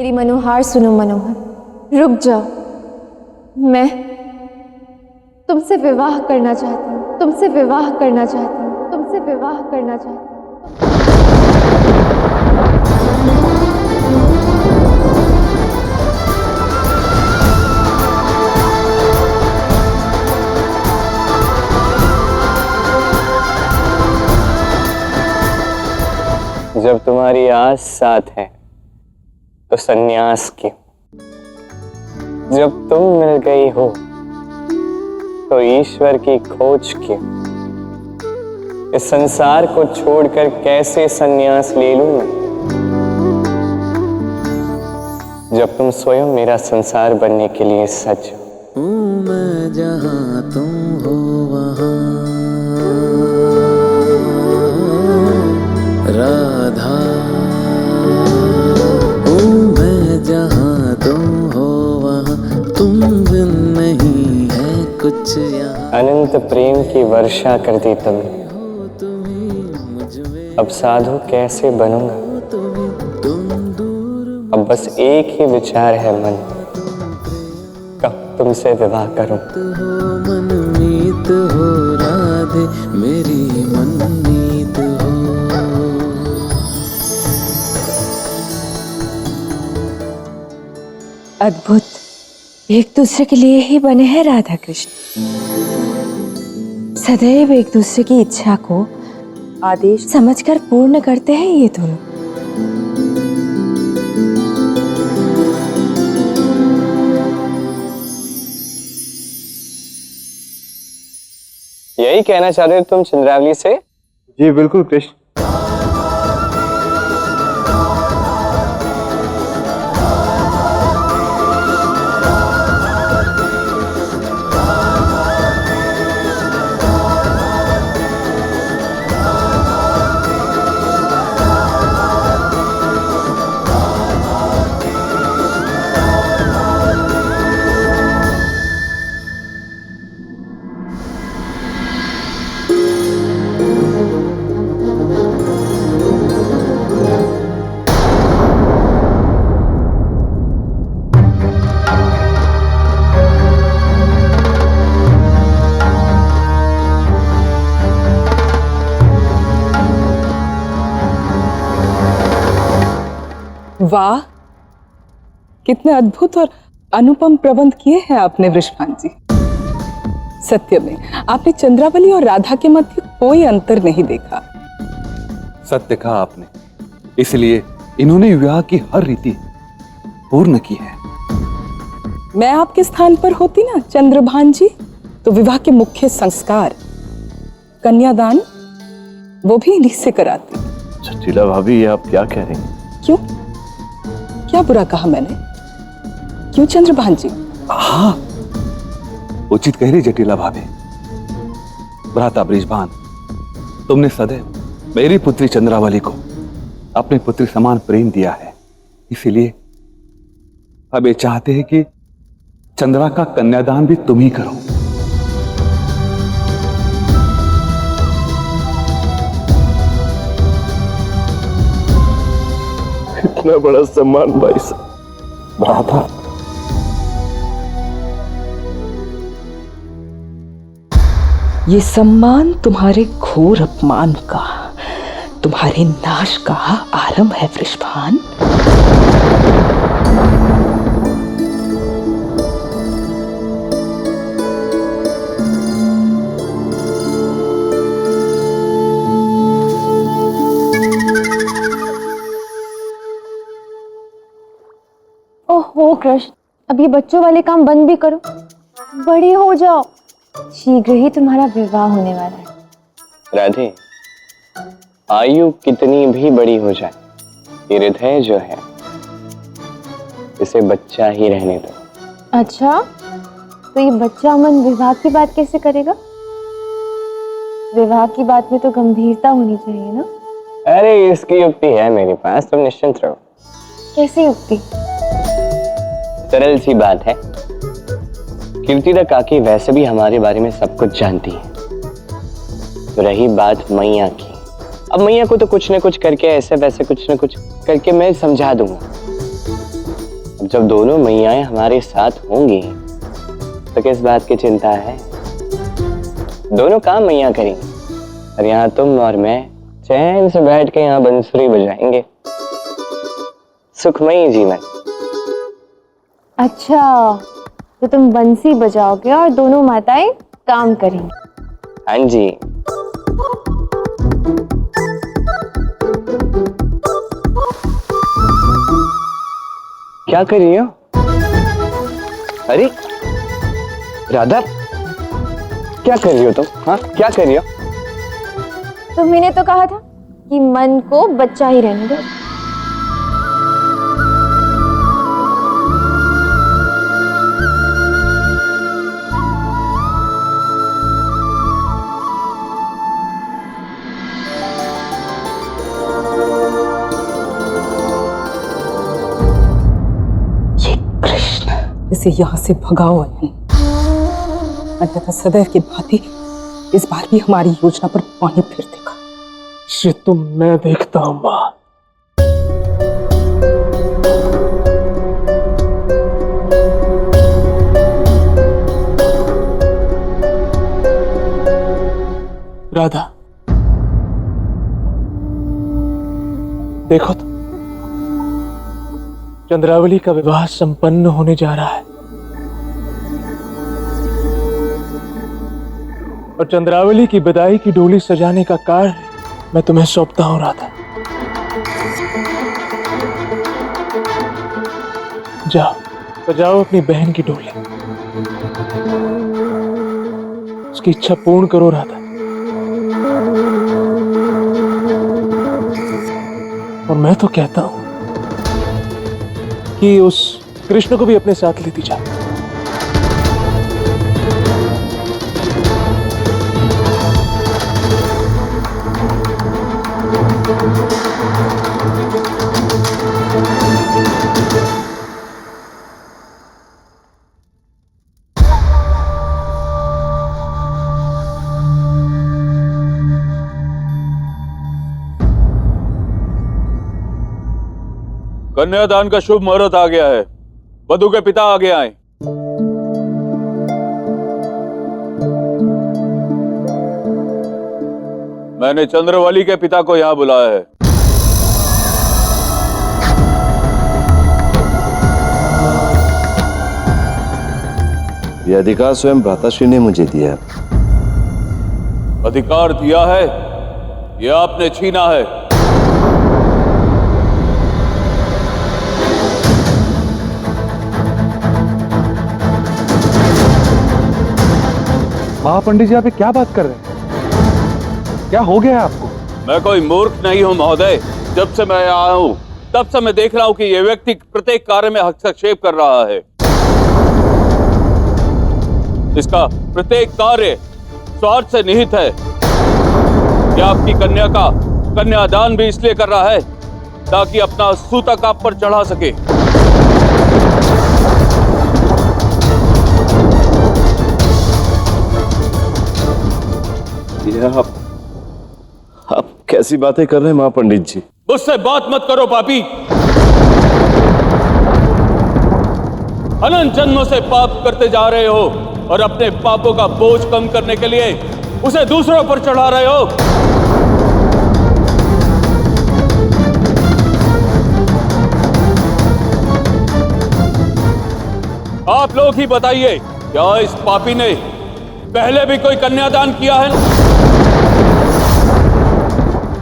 मेरी मनोहार सुनो मनोहर, रुक जाओ। मैं तुमसे विवाह करना चाहती हूँ, तुमसे विवाह करना चाहती हूँ, तुमसे विवाह करना चाहती हूँ। जब तुम्हारी आस साथ है तो सन्यास क्यों? जब तुम मिल गई हो तो ईश्वर की खोज क्यों? इस संसार को छोड़कर कैसे सन्यास ले लूं मैं? जब तुम स्वयं मेरा संसार बनने के लिए सच हो। मैं जहां तुम हो वहां राधा, मैं जहां तुम हो वहां तुम बिन नहीं है कुछ यहाँ। अनंत प्रेम की वर्षा कर दी तुमने, अब साधु कैसे बनूंगा? अब बस एक ही विचार है मन, कब तुमसे विवाह करूं? मनमीत हो राधे, मेरी मनमीत हो। अद्भुत, एक दूसरे के लिए ही बने हैं राधा कृष्ण। सदैव एक दूसरे की इच्छा को आदेश समझकर पूर्ण करते हैं ये दोनों। यही कहना चाह रहे हो तुम चंद्रावली से? जी बिल्कुल कृष्ण। वाह, कितने अद्भुत और अनुपम प्रबंध किए हैं आपने वृषभान जी। सत्य में आपने चंद्रावली और राधा के मध्य कोई अंतर नहीं देखा। सत्य कहा आपने, इसलिए इन्होंने विवाह की हर रीति पूर्ण की है। मैं आपके स्थान पर होती ना चंद्रभान जी, तो विवाह के मुख्य संस्कार कन्यादान वो भी इन्हीं से कराती। जटिला भाभी, ये आप क्या कह रही हैं? क्यों, क्या बुरा कहा मैंने? क्यों चंद्रभान जी? हाँ, उचित कह रही जटिला भाभी। भ्राता बृषभान, तुमने सदैव मेरी पुत्री चंद्रावली को अपनी पुत्री समान प्रेम दिया है, इसीलिए अब ये चाहते हैं कि चंद्रा का कन्यादान भी तुम ही करो। इतना बड़ा सम्मान भाई साहब। भ्राता, ये सम्मान तुम्हारे घोर अपमान का, तुम्हारे नाश का आरंभ है वृषभान। ओहो कृष्ण, अब ये बच्चों वाले काम बंद भी करो, बड़े हो जाओ। शीघ्र ही तुम्हारा विवाह होने वाला है। राधे, आयु कितनी भी बड़ी हो जाए, ये हृदय जो है इसे बच्चा ही रहने दो। अच्छा, तो ये बच्चा मन विवाह की बात कैसे करेगा? विवाह की बात में तो गंभीरता होनी चाहिए ना। अरे इसकी युक्ति है मेरे पास, तुम निश्चिंत रहो। कैसी युक्ति? सरल सी बात है। कीर्तिदा काकी वैसे भी हमारे बारे में सब कुछ जानती है। तो रही बात मैया की, अब मैया को तो कुछ न कुछ करके, ऐसे वैसे कुछ न कुछ करके मैं समझा दूंगा। जब दोनों मैयाएं हमारे साथ होंगी तो किस बात की चिंता है। दोनों काम मैया करेंगी और यहाँ तुम और मैं चैन से बैठ के यहाँ बंसुरी बजाएंगे। सुखमयी जीवन। अच्छा, तो तुम बंसी बजाओगे और दोनों माताएं काम करेंगी। हाँ जी। क्या कर रही हो? अरे राधा, क्या कर रही हो तुम? हाँ, क्या कर रही हो? तुम्ही तो कहा था कि मन को बच्चा ही रहने दो। इसे यहाँ से भगाओ अयन, अन्यथा सदैव की भांति इस बार भी हमारी योजना पर पानी फिर देगा। ये तो मैं देखता हूं मां। राधा, देखो तो, चंद्रावली का विवाह संपन्न होने जा रहा है और चंद्रावली की विदाई की डोली सजाने का कार्य मैं तुम्हें सौंपता हूं राधा। जाओ, सजाओ अपनी बहन की डोली, उसकी इच्छा पूर्ण करो राधा। और मैं तो कहता हूं कि उस कृष्ण को भी अपने साथ लेती जा। कन्यादान का शुभ मुहूर्त आ गया है। वधू के पिता आगे आए। मैंने चंद्रवली के पिता को यहां बुलाया है। यह अधिकार स्वयं भ्राताश्री ने मुझे दिया है। अधिकार दिया है, यह आपने छीना है। महापंडित जी, आप क्या बात कर रहे हैं? क्या हो गया है आपको? मैं कोई मूर्ख नहीं हूं महोदय। जब से मैं आया हूं तब से मैं देख रहा हूं कि यह व्यक्ति प्रत्येक कार्य में हस्तक्षेप कर रहा है। इसका प्रत्येक कार्य स्वार्थ से निहित है। यह आपकी कन्या का कन्यादान भी इसलिए कर रहा है ताकि अपना सूतक आप पर चढ़ा सके। आप कैसी बातें कर रहे हैं महापंडित जी? मुझसे बात मत करो पापी। अनंत जन्मों से पाप करते जा रहे हो और अपने पापों का बोझ कम करने के लिए उसे दूसरों पर चढ़ा रहे हो। आप लोग ही बताइए, क्या इस पापी ने पहले भी कोई कन्यादान किया है?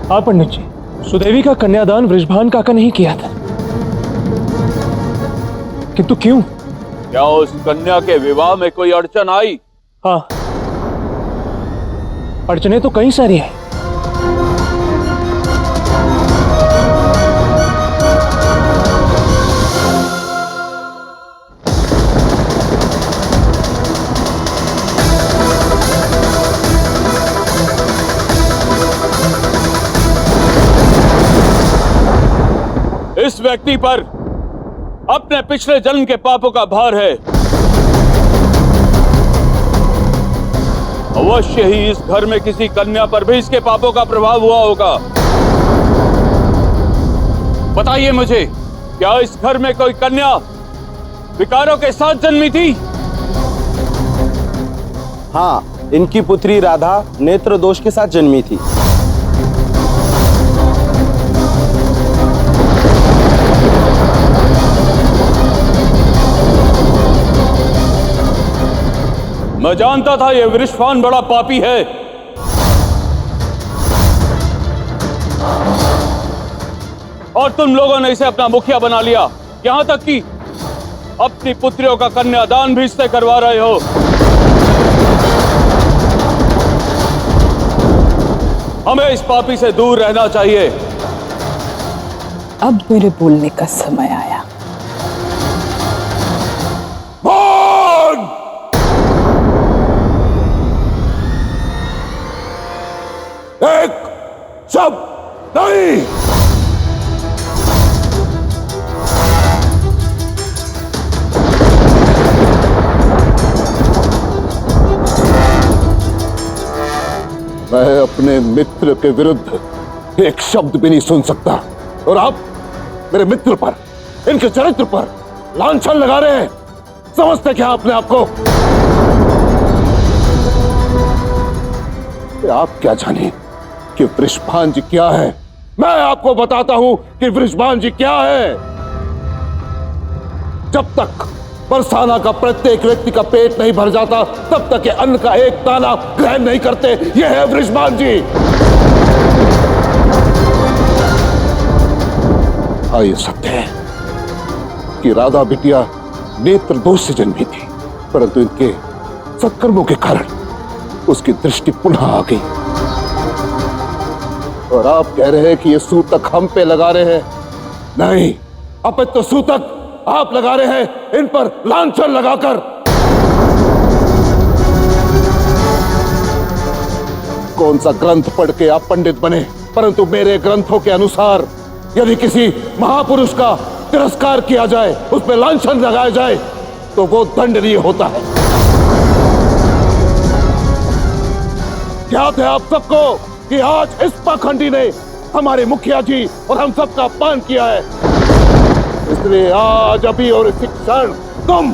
हाँ पंडित जी, सुदेवी का कन्यादान वृषभान काका नहीं किया था। किंतु क्यों? क्या उस कन्या के विवाह में कोई अड़चन आई? हाँ, अड़चने तो कई सारी हैं। इस व्यक्ति पर अपने पिछले जन्म के पापों का भार है। अवश्य ही इस घर में किसी कन्या पर भी इसके पापों का प्रभाव हुआ होगा। बताइए मुझे, क्या इस घर में कोई कन्या विकारों के साथ जन्मी थी? हाँ, इनकी पुत्री राधा नेत्र दोष के साथ जन्मी थी। मैं जानता था यह वृषभान बड़ा पापी है। और तुम लोगों ने इसे अपना मुखिया बना लिया, यहां तक कि अपनी पुत्रियों का कन्यादान भी इससे करवा रहे हो। हमें इस पापी से दूर रहना चाहिए। अब मेरे बोलने का समय आया। एक शब्द नहीं। मैं अपने मित्र के विरुद्ध एक शब्द भी नहीं सुन सकता, और आप मेरे मित्र पर, इनके चरित्र पर लांछन लगा रहे हैं। समझते क्या अपने आप को? आप क्या जाने कि वृषभान जी क्या है? मैं आपको बताता हूं कि वृषभान जी क्या है। जब तक बरसाना का प्रत्येक व्यक्ति का पेट नहीं भर जाता, तब तक ये अन्न का एक दाना ग्रहण नहीं करते। ये है वृषभान जी। हाँ, ये सत्य है कि राधा बिटिया नेत्र दोष से जन्मी थी, परंतु इनके सत्कर्मों के कारण उसकी दृष्टि पुनः आ गई। और आप कह रहे हैं कि ये सूतक हम पे लगा रहे हैं? नहीं, अब तो सूतक आप लगा रहे हैं इन पर लांछन लगाकर। कौन सा ग्रंथ पढ़ के आप पंडित बने? परंतु मेरे ग्रंथों के अनुसार यदि किसी महापुरुष का तिरस्कार किया जाए, उस पर लांछन लगाया जाए, तो वो दंडनीय होता है। याद है आप सबको कि आज इस पाखंडी ने हमारे मुखिया जी और हम सबका अपमान किया है। इसलिए आज, अभी और इसी क्षण तुम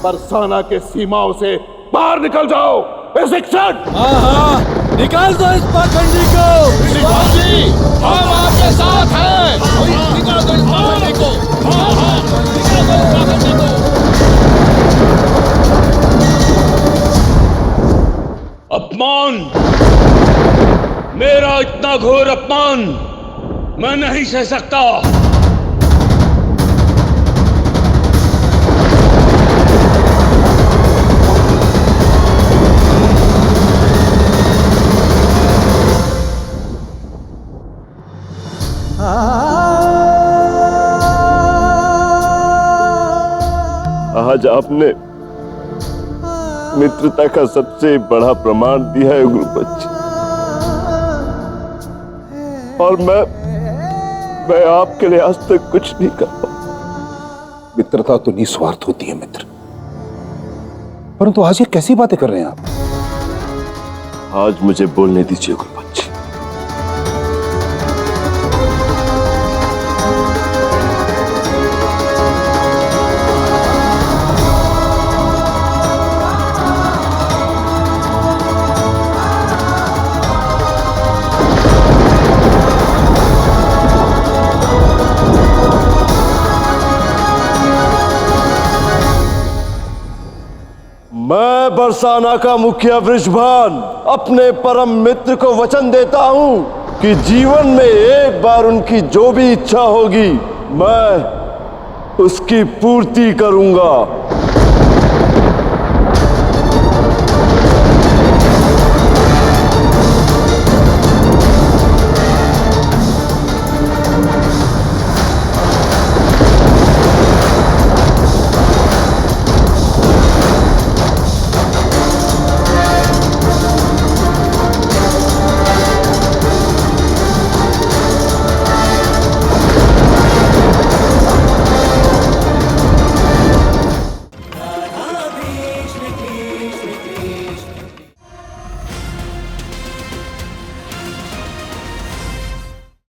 बरसाना के सीमाओं से बाहर निकल जाओ। इसी क्षण। हाँ, निकाल दो इस पाखंडी को। जी, हम आपके साथ हैं। निकाल दो इस पाखंडी को। निकाल दो इस पाखंडी को। अपमान, मेरा इतना घोर अपमान मैं नहीं सह सकता। आज आपने मित्रता का सबसे बड़ा प्रमाण दिया है गुरुपत जी, और मैं आपके लिए आज तक कुछ नहीं कर पाया। मित्रता तो निस्वार्थ होती है मित्र, परंतु आज ये कैसी बातें कर रहे हैं आप? आज मुझे बोलने दीजिए गुरुपत जी। मैं बरसाना का मुखिया वृषभान अपने परम मित्र को वचन देता हूं कि जीवन में एक बार उनकी जो भी इच्छा होगी, मैं उसकी पूर्ति करूंगा।